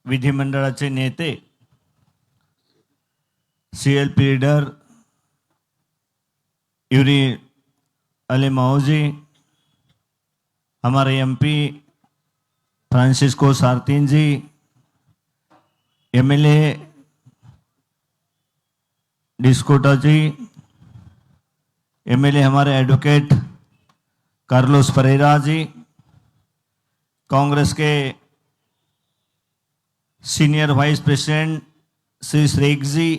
विधिमंडळाचे नेते, CLP leader Yuri अली माओजी, हमारे MP फ्रांसिस्को सार्तिन जी, MLA डिस्कोटा जी, MLA हमारे एडवोकेट कार्लोस परेरा जी, कांग्रेस के सीनियर वाइस प्रेसिडेंट श्री श्रेक जी,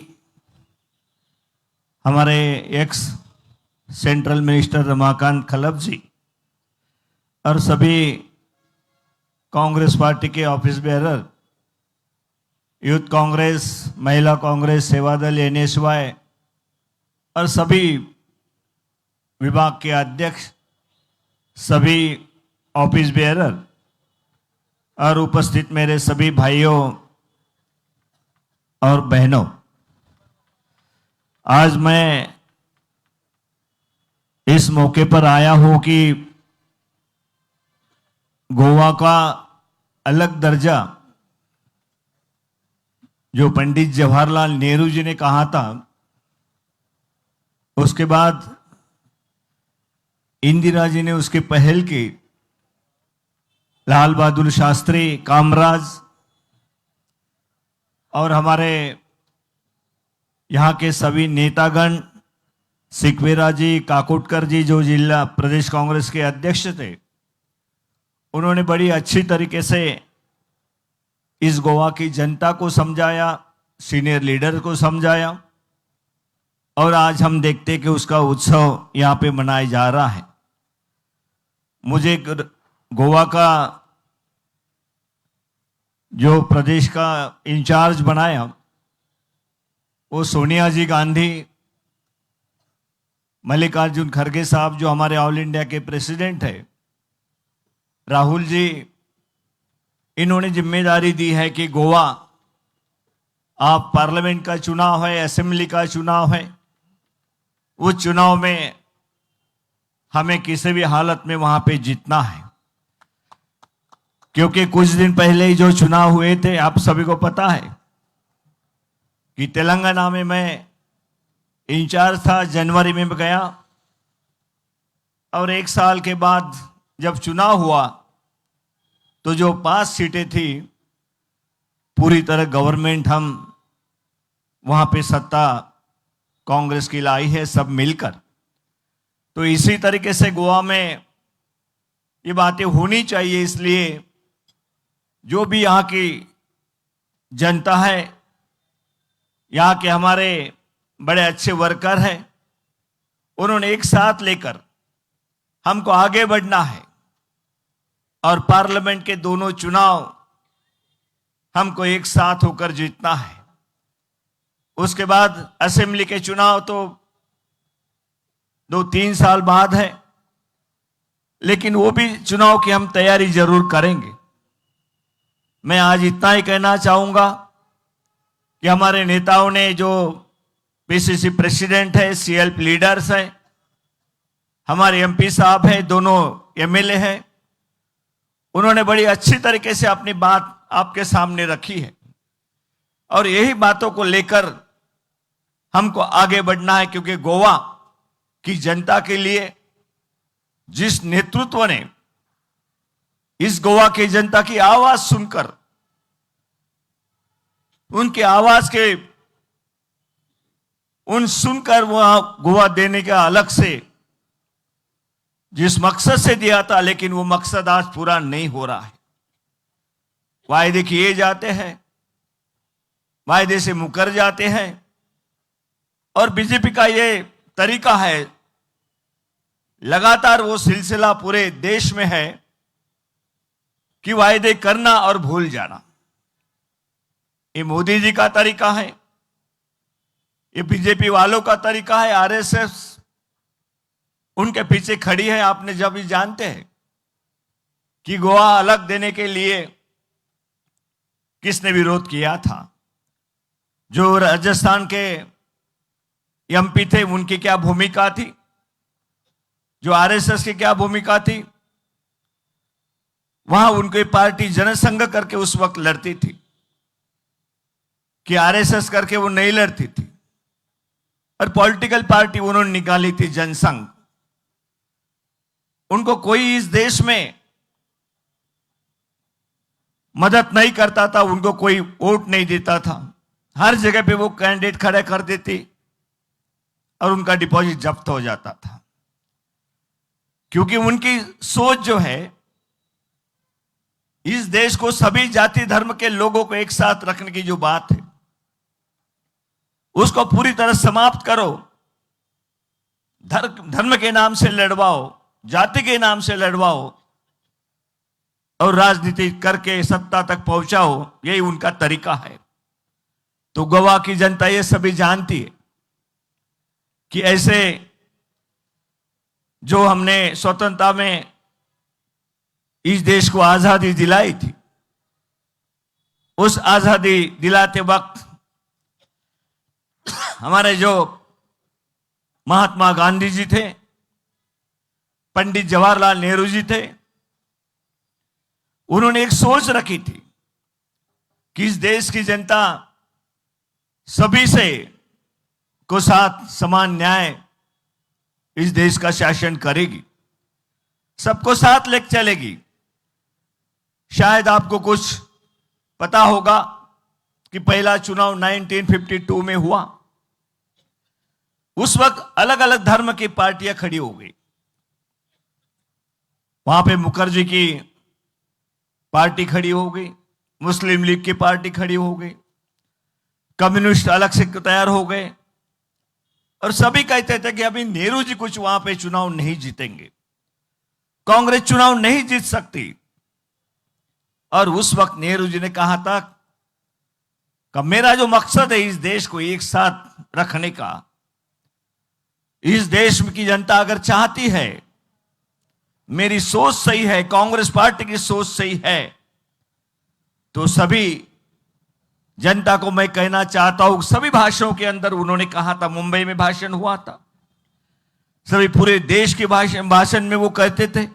हमारे ex central minister Ramakant Khalap ji और सभी कांग्रेस पार्टी के office bearer, youth Congress, Mahila Congress, Sevadal, NSY और सभी विभाग के अध्यक्ष, सभी ऑफिस बेरर और उपस्थित मेरे सभी भाइयों और बहनों, आज मैं इस मौके पर आया हूं कि गोवा का अलग दर्जा जो पंडित जवाहरलाल नेहरू जी ने कहा था, उसके बाद इंदिरा जी ने उसकी पहल की, लाल बहादुर शास्त्री, कामराज और हमारे यहाँ के सभी नेतागण, सिकवेरा जी, काकोटकर जी जो जिला प्रदेश कांग्रेस के अध्यक्ष थे, उन्होंने बड़ी अच्छी तरीके से इस गोवा की जनता को समझाया, सीनियर लीडर को समझाया और आज हम देखते कि उसका उत्सव यहाँ पे मनाया जा रहा है। मुझे गोवा का जो प्रदेश का इंचार्ज बनाया वो सोनिया जी गांधी, मल्लिकार्जुन खड़गे साहब जो हमारे ऑल इंडिया के प्रेसिडेंट है, राहुल जी, इन्होंने जिम्मेदारी दी है कि गोवा, आप पार्लियामेंट का चुनाव है, असेंबली का चुनाव है, उस चुनाव में हमें किसी भी हालत में वहां पे जीतना है। क्योंकि कुछ दिन पहले ही जो चुनाव हुए थे, आप सभी को पता है कि तेलंगाना में मैं इंचार्ज था, जनवरी में गया और एक साल के बाद जब चुनाव हुआ तो जो 5 सीटें थी, पूरी तरह गवर्नमेंट हम वहां पे सत्ता कांग्रेस की लाई है, सब मिलकर। तो इसी तरीके से गोवा में ये बातें होनी चाहिए, इसलिए जो भी यहाँ की जनता है, यहाँ के हमारे बड़े अच्छे वर्कर हैं, उन्होंने एक साथ लेकर हमको आगे बढ़ना है और पार्लियामेंट के दोनों चुनाव हमको एक साथ होकर जीतना है। उसके बाद असेंबली के चुनाव तो 2-3 साल बाद है, लेकिन वो भी चुनाव की हम तैयारी जरूर करेंगे। मैं आज इतना ही कहना चाहूंगा कि हमारे नेताओं ने, जो PCC प्रेसिडेंट है, CLP लीडर्स है, हमारे MP साहब है, दोनों MLA है, उन्होंने बड़ी अच्छी तरीके से अपनी बात आपके सामने रखी है और यही बातों को लेकर हमको आगे बढ़ना है। क्योंकि गोवा की जनता के लिए जिस नेतृत्व ने इस गोवा की जनता की आवाज सुनकर, उनकी आवाज के सुनकर वहां गोवा देने का अलग से जिस मकसद से दिया था, लेकिन वो मकसद आज पूरा नहीं हो रहा है। वायदे किए जाते हैं, वायदे से मुकर जाते हैं और बीजेपी का ये तरीका है, लगातार वो सिलसिला पूरे देश में है कि वायदे करना और भूल जाना। ये मोदी जी का तरीका है, ये बीजेपी वालों का तरीका है, RSS उनके पीछे खड़ी है। आपने जब भी जानते हैं कि गोवा अलग देने के लिए किसने विरोध किया था, जो राजस्थान के MP थे, उनकी क्या भूमिका थी, जो RSS की क्या भूमिका थी, वहां उनकी पार्टी जनसंघ करके उस वक्त लड़ती थी। कि आरएसएस करके वो नहीं लड़ती थी, और पॉलिटिकल पार्टी उन्होंने निकाली थी जनसंघ। उनको कोई इस देश में मदद नहीं करता था, उनको कोई वोट नहीं देता था। हर जगह पे वो कैंडिडेट खड़े कर देते और उनका डिपॉजिट जब्त हो जाता था, क्योंकि उनकी सोच जो है, इस देश को सभी जाति धर्म के लोगों को एक साथ रखने की जो बात है, उसको पूरी तरह समाप्त करो। धर्म के नाम से लड़वाओ, जाति के नाम से लड़वाओ और राजनीति करके सत्ता तक पहुंचाओ, यही उनका तरीका है। तो गोवा की जनता ये सभी जानती है कि ऐसे जो हमने स्वतंत्रता में इस देश को आजादी दिलाई थी, उस आजादी दिलाते वक्त हमारे जो महात्मा गांधी जी थे, पंडित जवाहरलाल नेहरू जी थे, उन्होंने एक सोच रखी थी कि इस देश की जनता सभी से को साथ समान न्याय इस देश का शासन करेगी, सबको साथ लेकर चलेगी। शायद आपको कुछ पता होगा कि पहला चुनाव 1952 में हुआ। उस वक्त अलग अलग धर्म की पार्टियां खड़ी हो गई। वहां पे मुखर्जी की पार्टी खड़ी हो गई, मुस्लिम लीग की पार्टी खड़ी हो गई, कम्युनिस्ट अलग से तैयार हो गए, और सभी कहते थे कि अभी नेहरू जी कुछ वहां पे चुनाव नहीं जीतेंगे, कांग्रेस चुनाव नहीं जीत सकती। और उस वक्त नेहरू जी ने कहा था कि मेरा जो मकसद है इस देश को एक साथ रखने का, इस देश की जनता अगर चाहती है, मेरी सोच सही है, कांग्रेस पार्टी की सोच सही है, तो सभी जनता को मैं कहना चाहता हूं, सभी भाषणों के अंदर उन्होंने कहा था, मुंबई में भाषण हुआ था, सभी पूरे देश के भाषण में वो कहते थे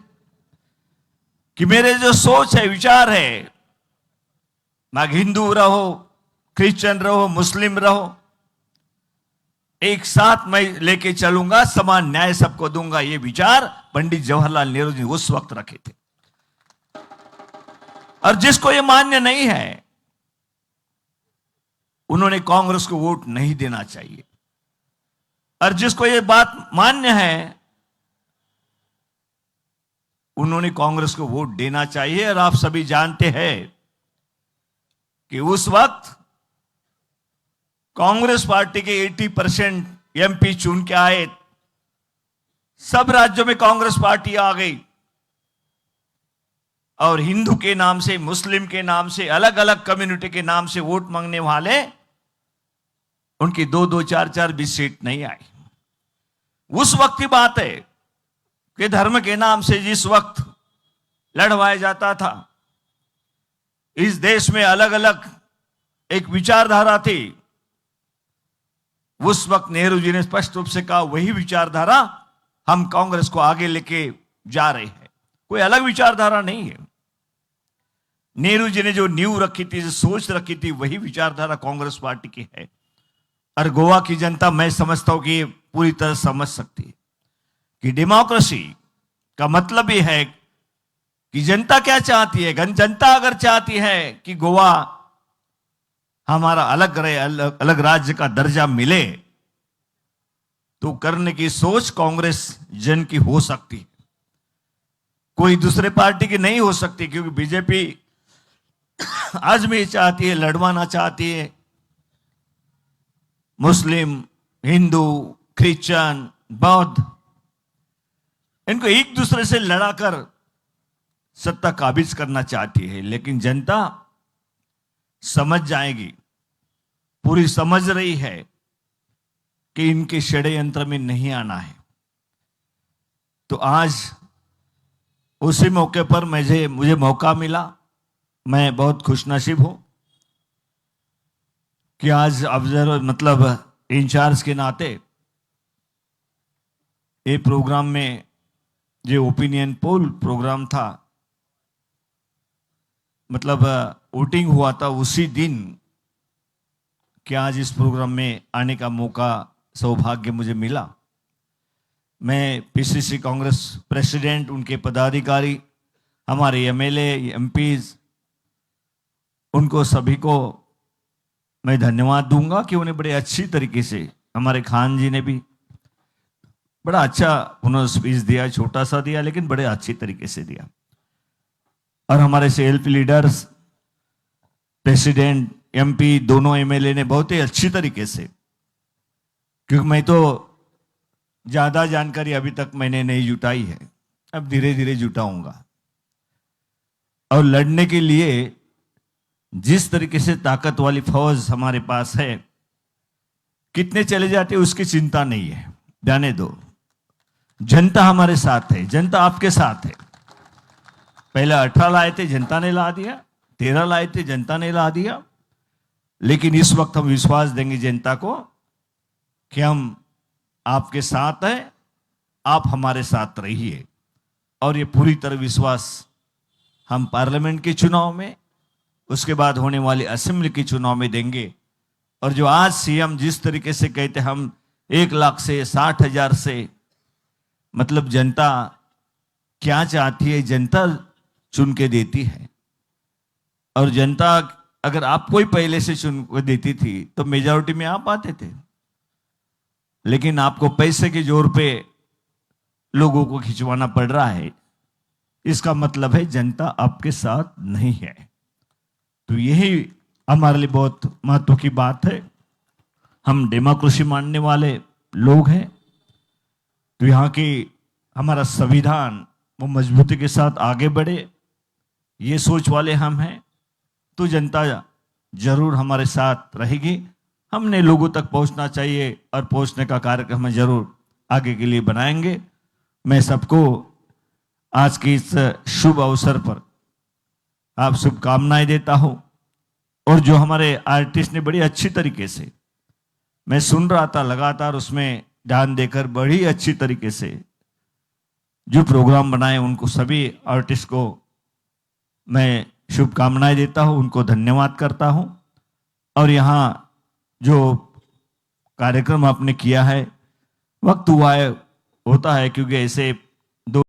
कि मेरे जो सोच है, विचार है, मैं हिंदू रहो, क्रिश्चियन रहो, मुस्लिम रहो, एक साथ मैं लेके चलूंगा, समान न्याय सबको दूंगा। ये विचार पंडित जवाहरलाल नेहरू जी उस वक्त रखे थे। और जिसको ये मान्य नहीं है, उन्होंने कांग्रेस को वोट नहीं देना चाहिए, और जिसको ये बात मान्य है, उन्होंने कांग्रेस को वोट देना चाहिए। और आप सभी जानते हैं कि उस वक्त कांग्रेस पार्टी के 80% एमपी चुन के आए, सब राज्यों में कांग्रेस पार्टी आ गई, और हिंदू के नाम से, मुस्लिम के नाम से, अलग अलग कम्युनिटी के नाम से वोट मांगने वाले, उनकी 2-2, 4-4 भी सीट नहीं आई। उस वक्त की बात है कि धर्म के नाम से जिस वक्त लड़वाया जाता था, इस देश में अलग अलग एक विचारधारा थी। उस वक्त नेहरू जी ने स्पष्ट रूप से कहा, वही विचारधारा हम कांग्रेस को आगे लेके जा रहे हैं, कोई अलग विचारधारा नहीं है। नेहरू जी ने जो नींव रखी थी, जो सोच रखी थी, वही विचारधारा कांग्रेस पार्टी की है। और गोवा की जनता, मैं समझता हूं कि पूरी तरह समझ सकती है कि डेमोक्रेसी का मतलब यह है कि जनता क्या चाहती है। जनता अगर चाहती है कि गोवा हमारा अलग रहे, अलग राज्य का दर्जा मिले, तो करने की सोच कांग्रेस जन की हो सकती है, कोई दूसरे पार्टी की नहीं हो सकती। क्योंकि बीजेपी आज भी चाहती है, लड़वाना चाहती है मुस्लिम, हिंदू, क्रिश्चियन, बौद्ध, इनको एक दूसरे से लड़ाकर सत्ता काबिज करना चाहती है। लेकिन जनता समझ जाएगी, पूरी समझ रही है कि इनके षड्यंत्र में नहीं आना है। तो आज उसी मौके पर मुझे मौका मिला, मैं बहुत खुशनसीब हूं कि आज ऑब्जर्वर मतलब इंचार्ज के नाते ये प्रोग्राम में जो ओपिनियन पोल प्रोग्राम था, मतलब वोटिंग हुआ था, उसी दिन कि आज इस प्रोग्राम में आने का मौका, सौभाग्य मुझे मिला। मैं पीसीसी कांग्रेस प्रेसिडेंट, उनके पदाधिकारी, हमारे एमएलए, एमपीज, उनको सभी को मैं धन्यवाद दूंगा कि उन्हें बड़े अच्छी तरीके से, हमारे खान जी ने भी बड़ा अच्छा उन्होंने स्पीच दिया, छोटा सा दिया लेकिन बड़े अच्छी तरीके से दिया। और हमारे सेल्फ लीडर्स, प्रेसिडेंट, एमपी, दोनों एमएलए ने बहुत ही अच्छी तरीके से, क्योंकि मैं तो ज्यादा जानकारी अभी तक मैंने नहीं जुटाई है, अब धीरे धीरे जुटाऊंगा। और लड़ने के लिए जिस तरीके से ताकत वाली फौज हमारे पास है, कितने चले जाते उसकी चिंता नहीं है, जाने दो। जनता हमारे साथ है, जनता आपके साथ है। पहले 18 लाए थे, जनता ने ला दिया, 13 लाए थे, जनता ने ला दिया, लेकिन इस वक्त हम विश्वास देंगे जनता को कि हम आपके साथ हैं, आप हमारे साथ रहिए। और ये पूरी तरह विश्वास हम पार्लियामेंट के चुनाव में, उसके बाद होने वाले असेंबली के चुनाव में देंगे। और जो आज सीएम जिस तरीके से कहते हम 1 लाख से 60,000 से, मतलब जनता क्या चाहती है, जनता चुन के देती है। और जनता अगर आपको ही पहले से चुन के देती थी तो मेजॉरिटी में आप आते थे, लेकिन आपको पैसे के जोर पे लोगों को खिंचवाना पड़ रहा है। इसका मतलब है जनता आपके साथ नहीं है। तो यही हमारे लिए बहुत महत्व की बात है। हम डेमोक्रेसी मानने वाले लोग हैं, तो यहाँ की हमारा संविधान वो मजबूती के साथ आगे बढ़े, ये सोच वाले हम हैं। तो जनता जरूर हमारे साथ रहेगी। हमने लोगों तक पहुंचना चाहिए और पहुंचने का कार्यक्रम हम जरूर आगे के लिए बनाएंगे। मैं सबको आज के इस शुभ अवसर पर आप शुभकामनाएं देता हूं। और जो हमारे आर्टिस्ट ने बड़ी अच्छी तरीके से, मैं सुन रहा था लगातार, उसमें ध्यान देकर बड़ी अच्छी तरीके से जो प्रोग्राम बनाए, उनको सभी आर्टिस्ट को मैं शुभकामनाएं देता हूं, उनको धन्यवाद करता हूं। और यहाँ जो कार्यक्रम आपने किया है, वक्त हुआ है, होता है, क्योंकि ऐसे